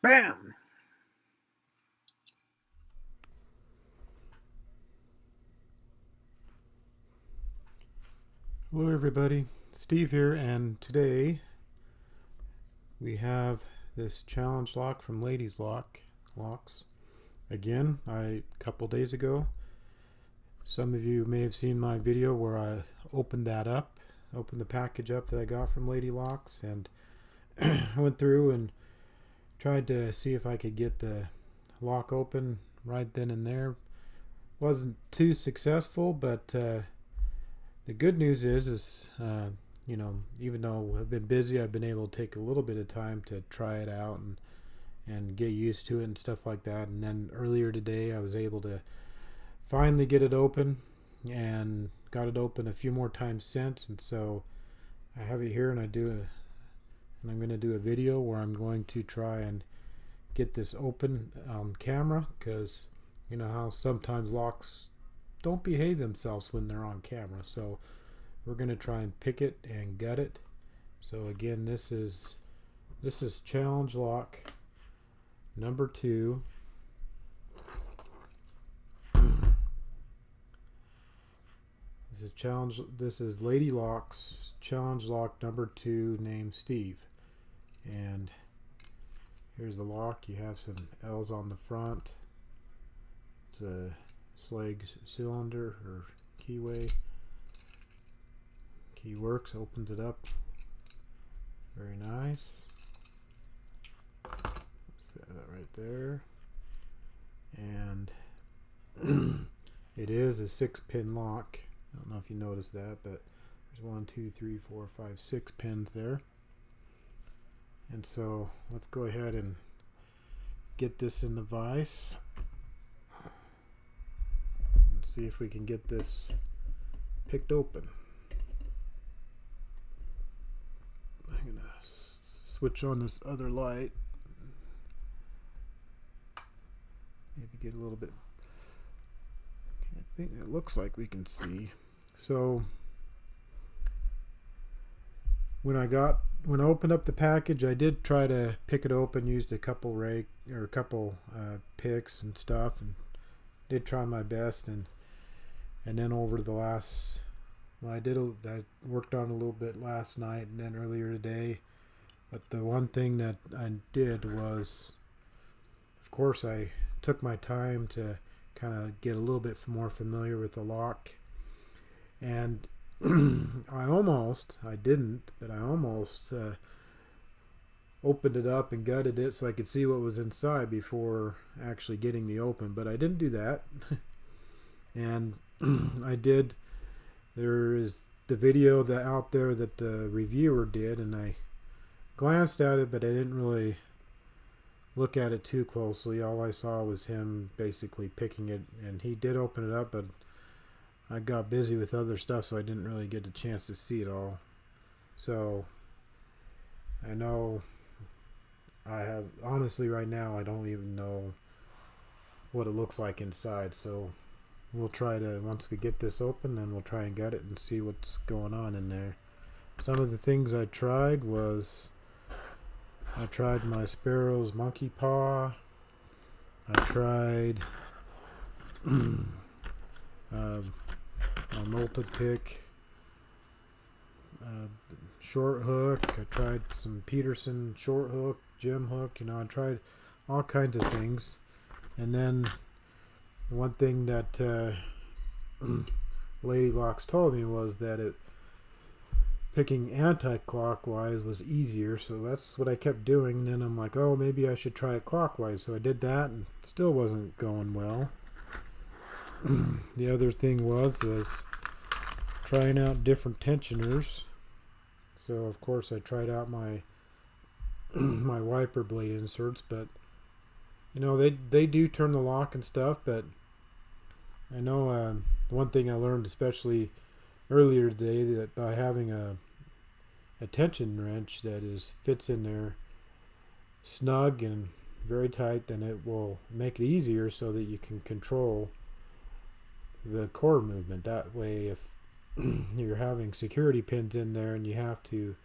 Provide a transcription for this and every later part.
Bam! Hello everybody, Steve here, and today we have this challenge lock from Ladies Locks. Again, a couple days ago, some of you may have seen my video where I opened the package up that I got from Lady Locks, and I went through and tried to see if I could get the lock open right then and there. Wasn't too successful, but the good news is even though I've been busy, I've been able to take a little bit of time to try it out and get used to it and stuff like that. And then earlier today, I was able to finally get it open and got it open a few more times since. And so I have it here, and I'm going to do a video where I'm going to try and get this open on camera, because you know how sometimes locks don't behave themselves when they're on camera. So we're going to try and pick it and gut it. So again, this is challenge lock number 2. This is Lady Locks challenge lock number 2, named Steve. And here's the lock. You have some L's on the front. It's a Schlage cylinder or keyway. Key works, opens it up. Very nice. Set that right there. And it is a 6-pin lock. I don't know if you noticed that, but there's 1, 2, 3, 4, 5, 6 pins there. And so let's go ahead and get this in the vise and see if we can get this picked open. I'm gonna switch on this other light. Maybe get a little bit. I think it looks like we can see. So when I opened up the package, I did try to pick it open. Used a couple picks and stuff, and did try my best. And then over the last, well, I worked on a little bit last night and then earlier today. But the one thing that I did was, of course, I took my time to kind of get a little bit more familiar with the lock. And I almost opened it up and gutted it so I could see what was inside before actually getting the open. But I didn't do that. And I did. There is the video out there that the reviewer did, and I glanced at it, but I didn't really look at it too closely. All I saw was him basically picking it, and he did open it up, but I got busy with other stuff, so I didn't really get a chance to see it all. So I know honestly right now I don't even know what it looks like inside. So we'll try to, once we get this open, then we'll try and gut it and see what's going on in there. Some of the things I tried was I tried my Sparrow's monkey paw. I tried a multi-pick short hook. I tried some Peterson short hook, gem hook. I tried all kinds of things. And then one thing that Lady Locks told me was that picking anti-clockwise was easier, so that's what I kept doing. Then I'm like, oh, maybe I should try it clockwise. So I did that, and it still wasn't going well. The other thing was trying out different tensioners. So of course I tried out my my wiper blade inserts, but they do turn the lock and stuff. But I know one thing I learned, especially earlier today, that by having a tension wrench that fits in there snug and very tight, then it will make it easier so that you can control the core movement. That way, if you're having security pins in there and you have to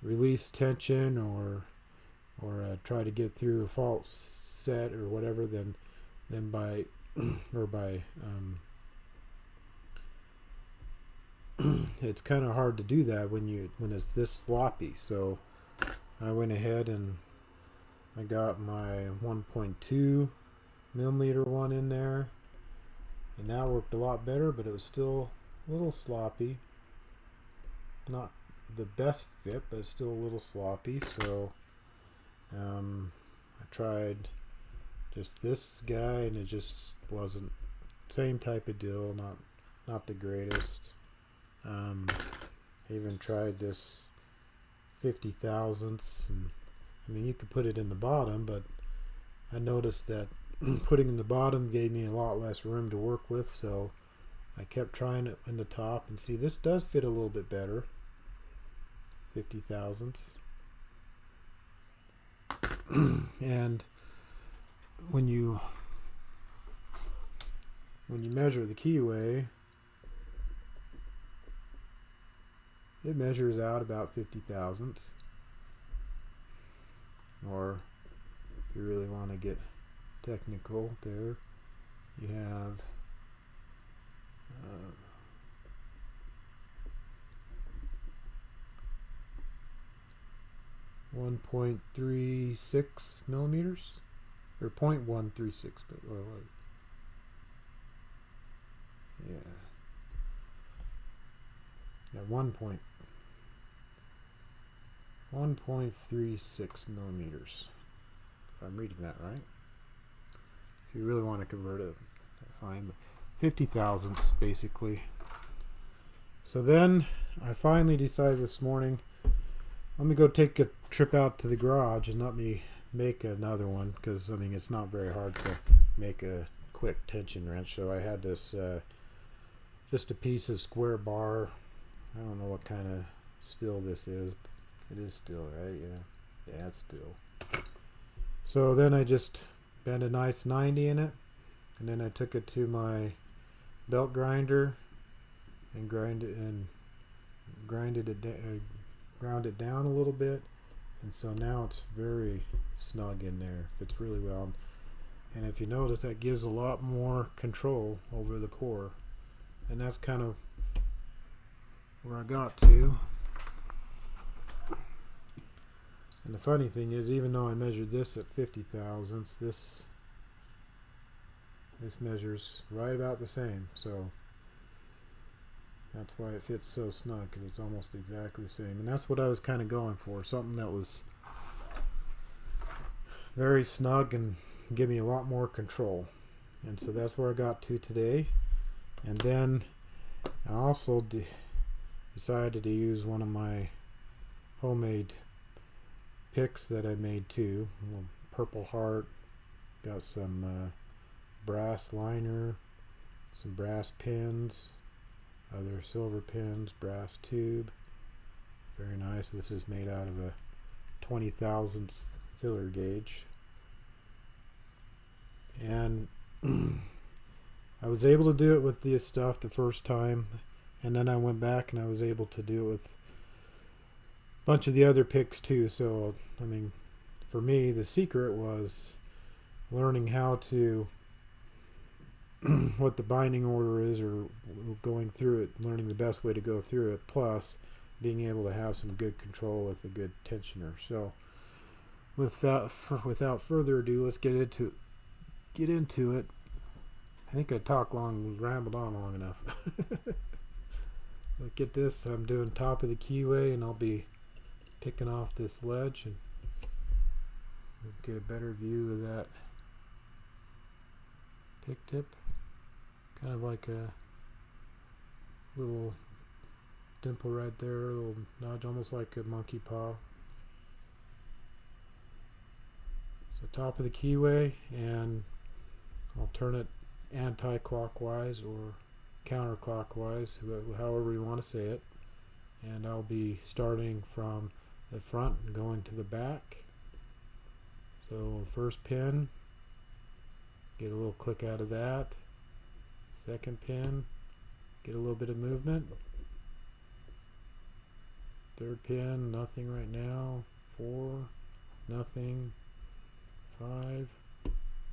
release tension or try to get through a fault set or whatever, then by it's kind of hard to do that when it's this sloppy. So I went ahead and I got my 1.2 millimeter one in there, and that worked a lot better, but it was still a little sloppy. Not the best fit, but it's still a little sloppy. So I tried just this guy, and it just wasn't same type of deal. Not the greatest. I even tried this 50 thousandths, and I mean, you could put it in the bottom, but I noticed that putting in the bottom gave me a lot less room to work with, so I kept trying it in the top, and see, this does fit a little bit better. 50 thousandths. And when you measure the keyway, it measures out about 50 thousandths. Or if you really want to get technical, there you have 1.36 millimeters, or 0.136, but yeah, 1.36 millimeters, if I'm reading that right. If you really want to convert it, fine, but 50 thousandths basically. So then I finally decided this morning, let me go take a trip out to the garage and let me make another one, because I mean, it's not very hard to make a quick tension wrench. So I had this just a piece of square bar. I don't know what kind of steel this is. It is steel, right? Yeah, it's steel. So then I just bent a nice 90 in it, and then I took it to my belt grinder and ground it down a little bit, and so now it's very snug in there. Fits really well, and if you notice, that gives a lot more control over the pour, and that's kind of where I got to. And the funny thing is, even though I measured this at 50 thousandths, this measures right about the same. So that's why it fits so snug, because it's almost exactly the same. And that's what I was kind of going for, something that was very snug and give me a lot more control. And so that's where I got to today. And then I also decided to use one of my homemade picks that I made too. A little Purple Heart, got some brass liner, some brass pins, other silver pins, brass tube. Very nice. This is made out of a 20 thousandths filler gauge. And I was able to do it with this stuff the first time, and then I went back and I was able to do it with a bunch of the other picks too. So I mean, for me, the secret was learning how to what the binding order is, or going through it, learning the best way to go through it, plus being able to have some good control with a good tensioner. So without further ado, let's get into it. I think I rambled on long enough. Let's get this. I'm doing top of the keyway, and I'll be picking off this ledge and get a better view of that pick tip. Kind of like a little dimple right there, a little nudge, almost like a monkey paw. So top of the keyway, and I'll turn it anti-clockwise or counterclockwise, however you want to say it. And I'll be starting from the front and going to the back. So first pin, get a little click out of that. Second pin, get a little bit of movement. Third pin, nothing right now. 4, nothing. 5,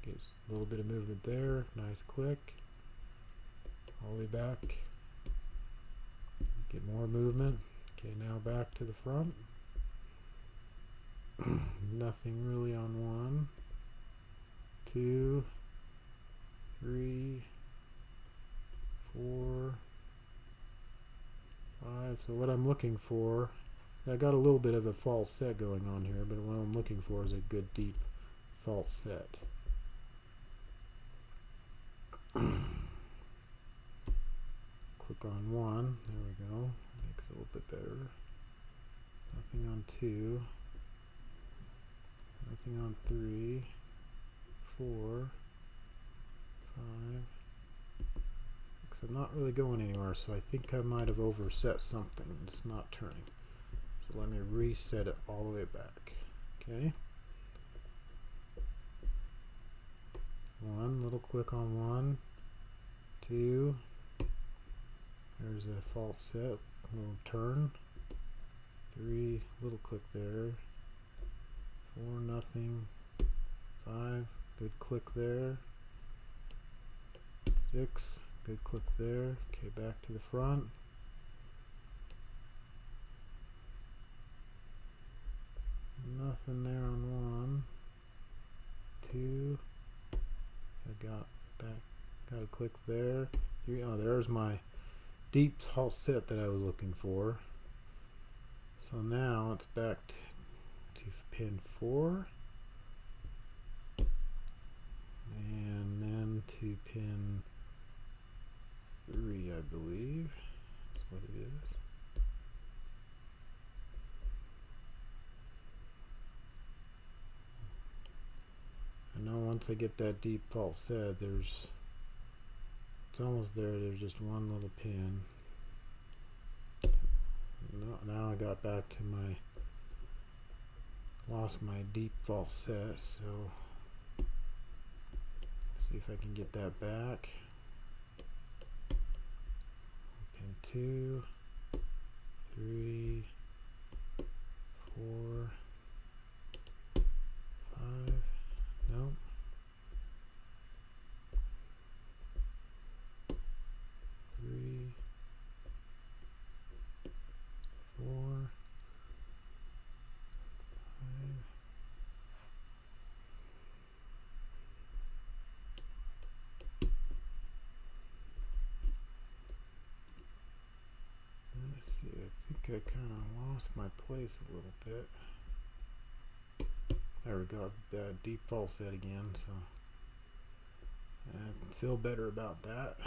gets a little bit of movement there. Nice click. All the way back. Get more movement. Okay, now back to the front. Nothing really on 1, 2, 3, 4, 5. So what I'm looking for, I got a little bit of a false set going on here, but what I'm looking for is a good deep false set. Click on 1. There we go. Makes it a little bit better. Nothing on 2. Nothing on 3, 4, 5. Because I'm not really going anywhere, so I think I might have overset something. It's not turning. So let me reset it all the way back. Okay. 1, little click on 1, 2. There's a false set, little turn. 3, little click there. 4, nothing. 5, good click there. 6, good click there. Okay, back to the front. Nothing there on 1, 2. I got a click there. 3, oh, there's my deep false set that I was looking for. So now it's back to pin 4, and then to pin 3, I believe. That's what it is. I know once I get that deep false set, it's almost there. There's just one little pin. Now I got back to lost my deep false set, so let's see if I can get that back. Pin 2, 3, 4, 5. Nope. 3, 4, 5. Let's see, I think I kind of lost my place a little bit. There we go, that deep false set again, so I feel better about that.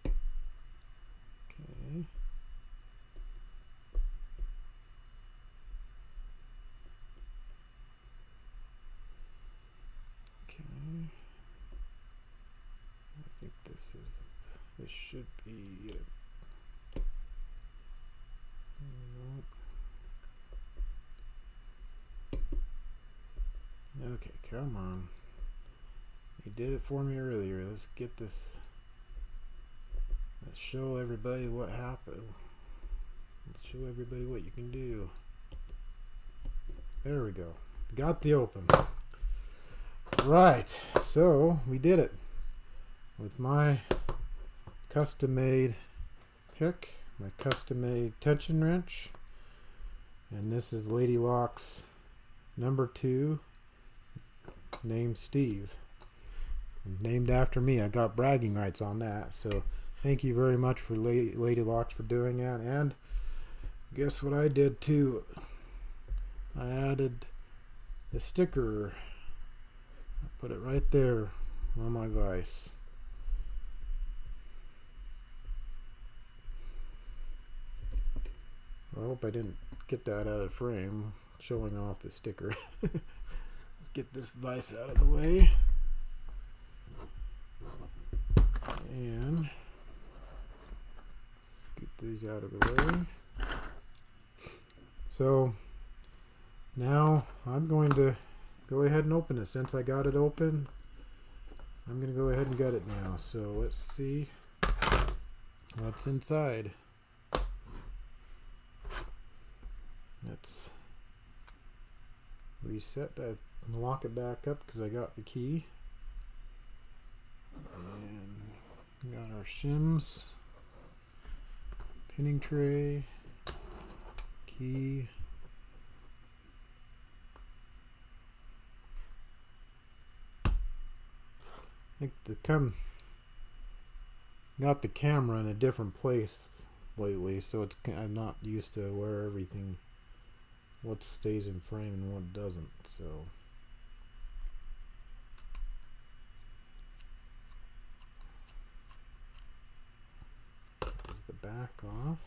Okay. Okay. I think this should be it. Okay, come on. You did it for me earlier. Let's get this. Let's show everybody what happened. Let's show everybody what you can do. There we go. Got the open. Right, so we did it with my custom made pick, my custom made tension wrench, and this is Lady Lock's number 2, named Steve, named after me. I got bragging rights on that, so thank you very much for Lady Locks for doing that. And guess what I did too? I added the sticker. I put it right there on my vise. I hope I didn't get that out of frame, showing off the sticker. Let's get this vise out of the way. And scoot these out of the way. So now I'm going to go ahead and open it. Since I got it open, I'm going to go ahead and gut it now. So let's see. what's inside. Let's reset that and lock it back up because I got the key. And we got our shims, pinning tray, key. I think got the camera in a different place lately, so I'm not used to where everything, what stays in frame and what doesn't. So take the back off.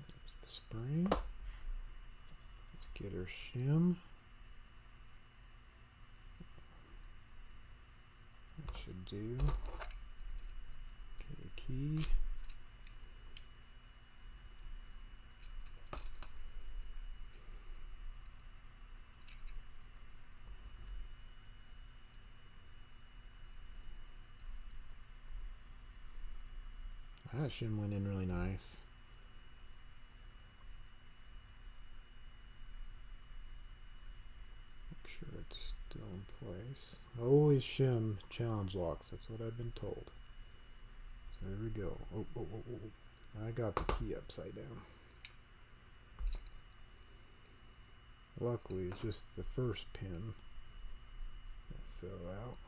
There's the spring. Let's get our shim. That should do. Okay, key. That shim went in really nice. Make sure it's still in place. Always shim challenge locks. That's what I've been told. So here we go. Oh. I got the key upside down. Luckily, it's just the first pin that fell out.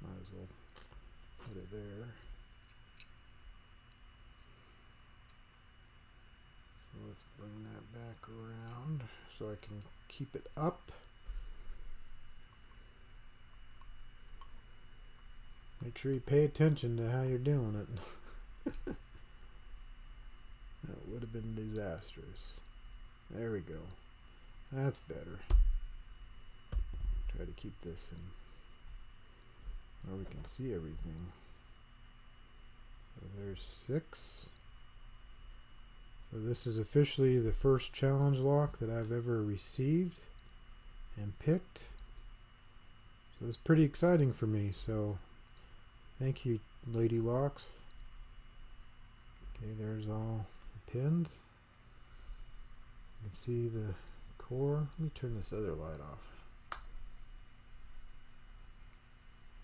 Might as well put it there. So let's bring that back around so I can keep it up. Make sure you pay attention to how you're doing it. That would have been disastrous. There we go. That's better. Try to keep this in where we can see everything. So there's 6. So this is officially the first challenge lock that I've ever received and picked. So it's pretty exciting for me. So thank you, Lady Locks. Okay, there's all the pins. You can see the core. Let me turn this other light off.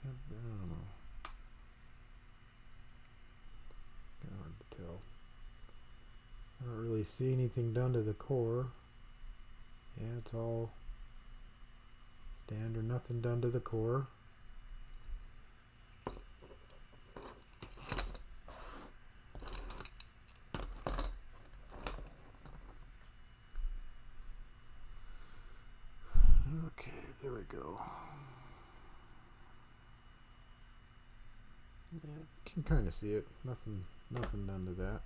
I don't know. Kind of hard to tell. I don't really see anything done to the core. Yeah, it's all standard. Nothing done to the core. Okay, there we go. Yeah, you can kind of see it. Nothing done to that.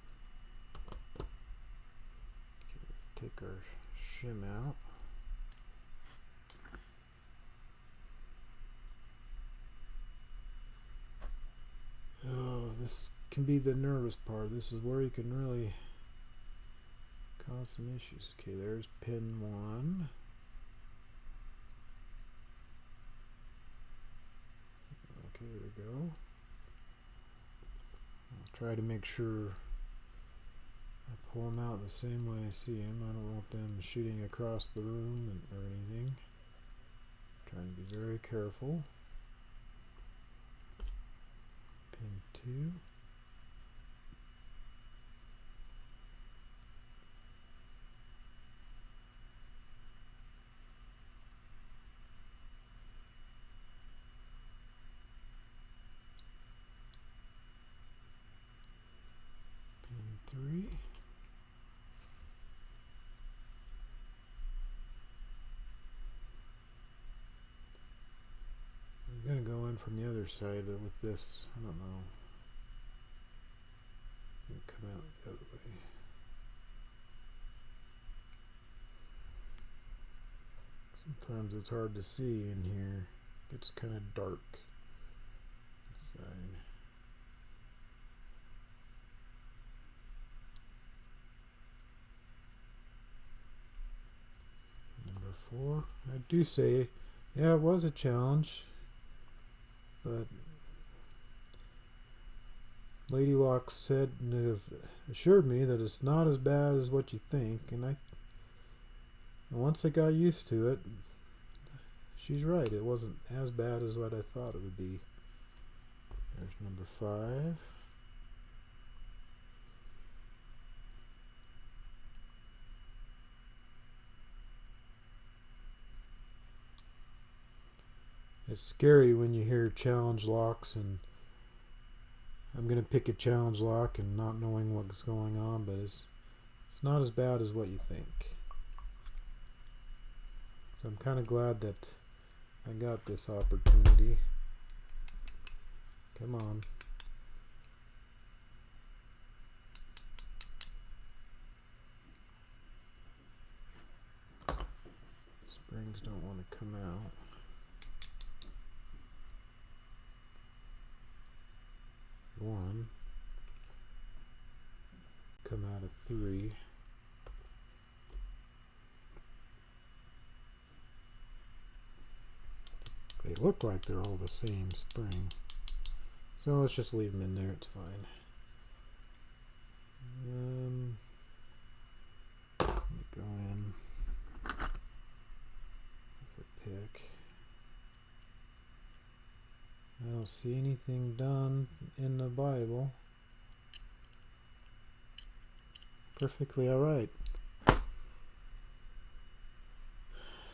Okay, let's take our shim out. Oh, this can be the nervous part. This is where you can really cause some issues. Okay, there's pin 1. Okay, there we go. I'll try to make sure I pull them out the same way I see them. I don't want them shooting across the room or anything. Trying to be very careful. Pin 2. Pin 3. I'm going to go in from the other side with this. I don't know. Come out the other way. Sometimes it's hard to see in here. It gets kind of dark inside. before. I do say, yeah, it was a challenge, but Lady Locke said and have assured me that it's not as bad as what you think, and once I got used to it, she's right. It wasn't as bad as what I thought it would be. There's number 5. It's scary when you hear challenge locks, and I'm going to pick a challenge lock and not knowing what's going on, but it's not as bad as what you think. So I'm kind of glad that I got this opportunity. Come on. Springs don't want to come out. One. Come out of 3. They look like they're all the same spring. So let's just leave them in there, it's fine. Let me go in with a pick. I don't see anything done in the Bible. Perfectly alright.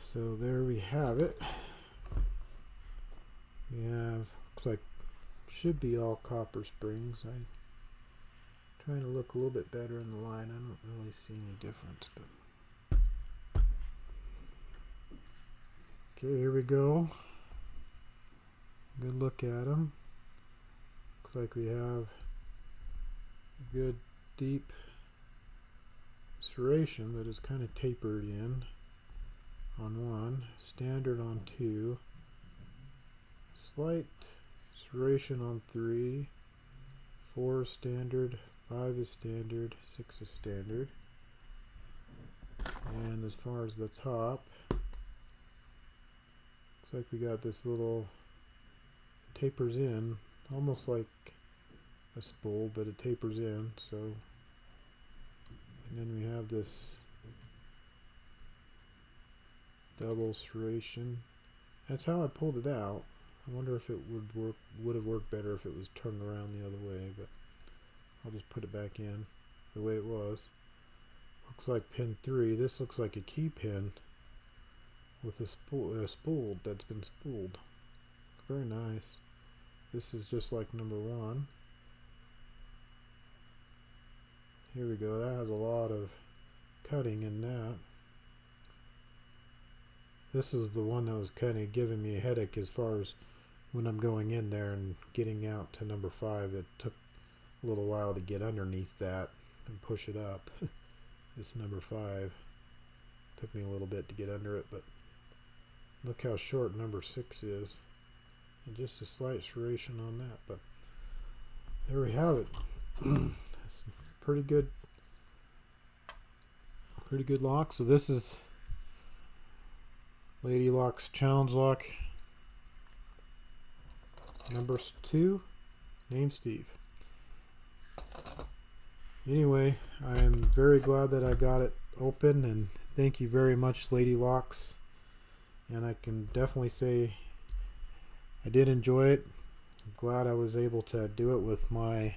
So there we have it. We have, looks like, should be all copper springs. I'm trying to look a little bit better in the line. I don't really see any difference, but okay, here we go. Good look at them. Looks like we have a good deep serration that is kind of tapered in on 1, standard on 2, slight serration on 3, 4 is standard, 5 is standard, 6 is standard. And as far as the top, looks like we got this little tapers in, almost like a spool, but it tapers in. So, and then we have this double serration. That's how I pulled it out. I wonder if it would have worked better if it was turned around the other way, but I'll just put it back in the way it was. Looks like pin 3. This looks like a key pin with a spool that's been spooled. Very nice. This is just like number 1. Here we go. That has a lot of cutting in that. This is the one that was kind of giving me a headache as far as when I'm going in there and getting out to number 5. It took a little while to get underneath that and push it up. This number 5 took me a little bit to get under it, but look how short number 6 is, and just a slight serration on that. But there we have it. It's pretty good lock. So this is Lady Locke's challenge lock number 2, named Steve. Anyway, I am very glad that I got it open, and thank you very much, Lady Locks. And I can definitely say I did enjoy it. I'm glad I was able to do it with my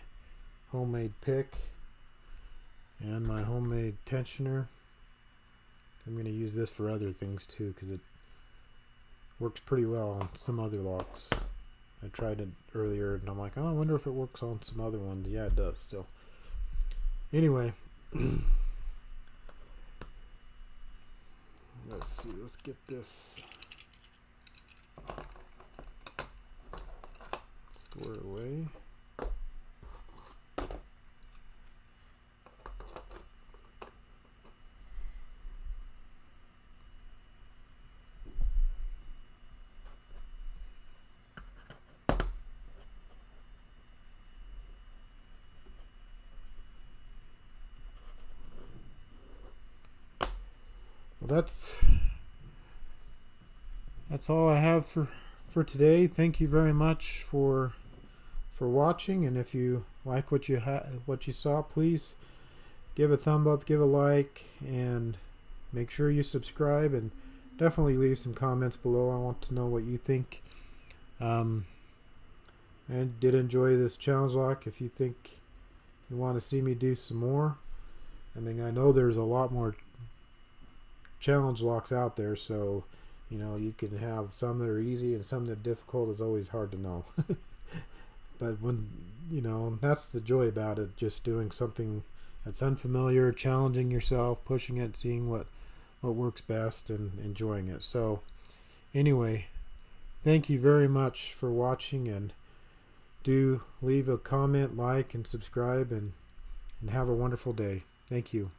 homemade pick and my homemade tensioner. I'm going to use this for other things too, because it works pretty well on some other locks. I tried it earlier and I'm like, oh, I wonder if it works on some other ones. Yeah, it does. So anyway, let's see, let's get this squared away. Well, that's that's all I have for today. Thank you very much for watching, and if you like what you saw, please give a thumb up, give a like, and make sure you subscribe, and definitely leave some comments below. I want to know what you think. I did enjoy this challenge lock. If you think you want to see me do some more, I mean, I know there's a lot more challenge locks out there, so you can have some that are easy and some that are difficult. Is always hard to know. But when that's the joy about it, just doing something that's unfamiliar, challenging yourself, pushing it, seeing what works best, and enjoying it. So anyway, thank you very much for watching, and do leave a comment, like, and subscribe, and have a wonderful day. Thank you.